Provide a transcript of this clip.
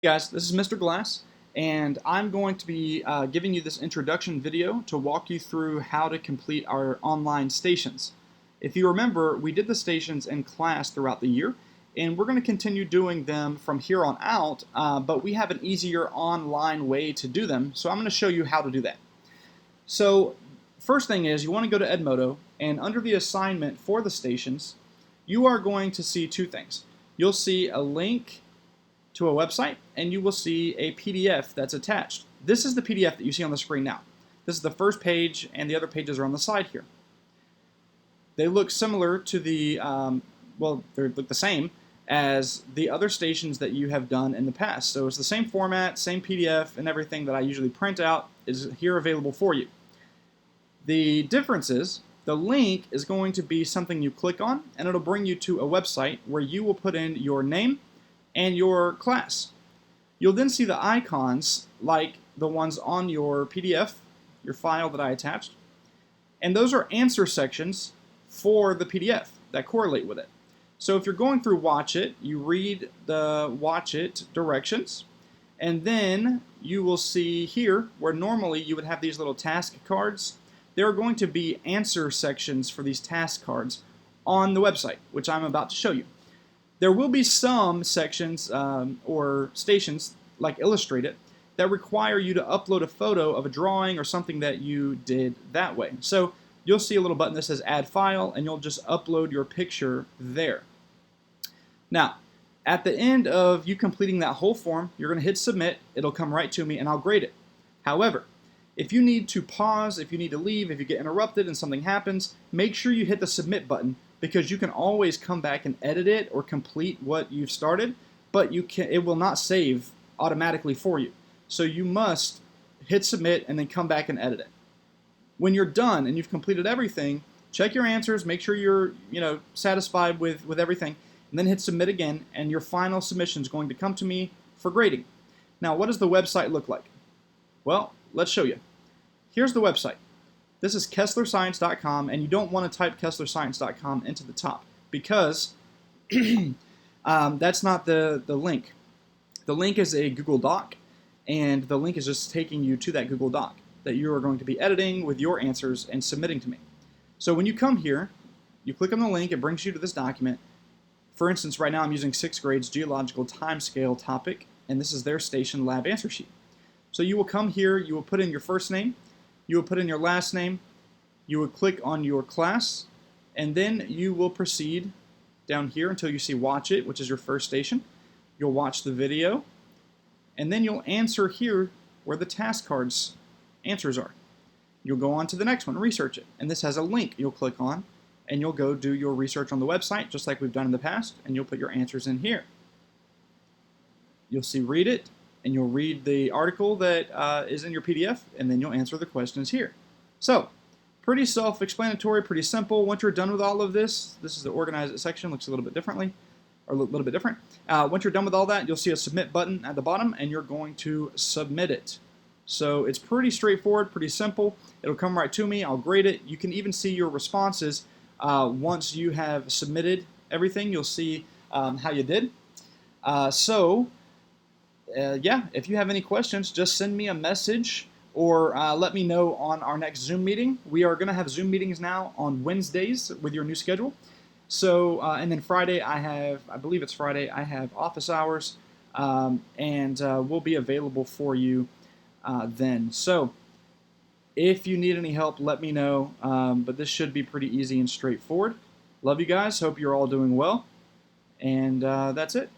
Guys, this is Mr. Glass, and I'm going to be giving you this introduction video to walk you through how to complete our online stations. If you remember, we did the stations in class throughout the year, and we're going to continue doing them from here on out, but we have an easier online way to do them, so I'm going to show you how to do that. So, first thing is, you want to go to Edmodo, and under the assignment for the stations, you are going to see two things. You'll see a link to a website, and you will see a PDF that's attached. This is the PDF that you see on the screen now. This is the first page, and the other pages are on the side here. They look similar to the, well, they look the same as the other stations that you have done in the past. So it's the same format, same PDF, and everything that I usually print out is here available for you. The difference is, the link is going to be something you click on, and it'll bring you to a website where you will put in your name and your class. You'll then see the icons like the ones on your PDF, your file that I attached, and those are answer sections for the PDF that correlate with it. So if you're going through Watch It, you read the Watch It directions, and then you will see here where normally you would have these little task cards. There are going to be answer sections for these task cards on the website, which I'm about to show you. There will be some sections or stations, like Illustrate It, that require you to upload a photo of a drawing or something that you did that way. So you'll see a little button that says Add File, and you'll just upload your picture there. Now, at the end of you completing that whole form, you're going to hit Submit. It'll come right to me, and I'll grade it. However, if you need to pause, if you need to leave, if you get interrupted and something happens, make sure you hit the Submit button, because you can always come back and edit it or complete what you've started, but it will not save automatically for you. So you must hit Submit and then come back and edit it. When you're done and you've completed everything, check your answers, make sure you're satisfied with everything, and then hit Submit again, and your final submission is going to come to me for grading. Now, what does the website look like? Well, let's show you. Here's the website. This is KesslerScience.com, and you don't want to type KesslerScience.com into the top, because that's not the link. The link is a Google Doc, and the link is just taking you to that Google Doc that you are going to be editing with your answers and submitting to me. So when you come here, you click on the link, it brings you to this document. For instance, right now I'm using 6th grade's geological timescale topic, and this is their station lab answer sheet. So you will come here, you will put in your first name, you will put in your last name, you will click on your class, and then you will proceed down here until you see Watch It, which is your first station. You'll watch the video, and then you'll answer here where the task cards answers are. You'll go on to the next one, Research It, and this has a link you'll click on, and you'll go do your research on the website, just like we've done in the past, and you'll put your answers in here. You'll see Read It, and you'll read the article that is in your PDF, and then you'll answer the questions here. So, pretty self-explanatory, pretty simple. Once you're done with all of this, this is the Organize It section, looks a little bit differently, or a little bit different. Once you're done with all that, you'll see a Submit button at the bottom, and you're going to submit it. So it's pretty straightforward, pretty simple. It'll come right to me, I'll grade it. You can even see your responses once you have submitted everything. You'll see how you did. Yeah, if you have any questions, just send me a message or let me know on our next Zoom meeting. We are going to have Zoom meetings now on Wednesdays with your new schedule. So, and then Friday I believe it's Friday, I have office hours, and we'll be available for you then. So, if you need any help, let me know, but this should be pretty easy and straightforward. Love you guys, hope you're all doing well, and that's it.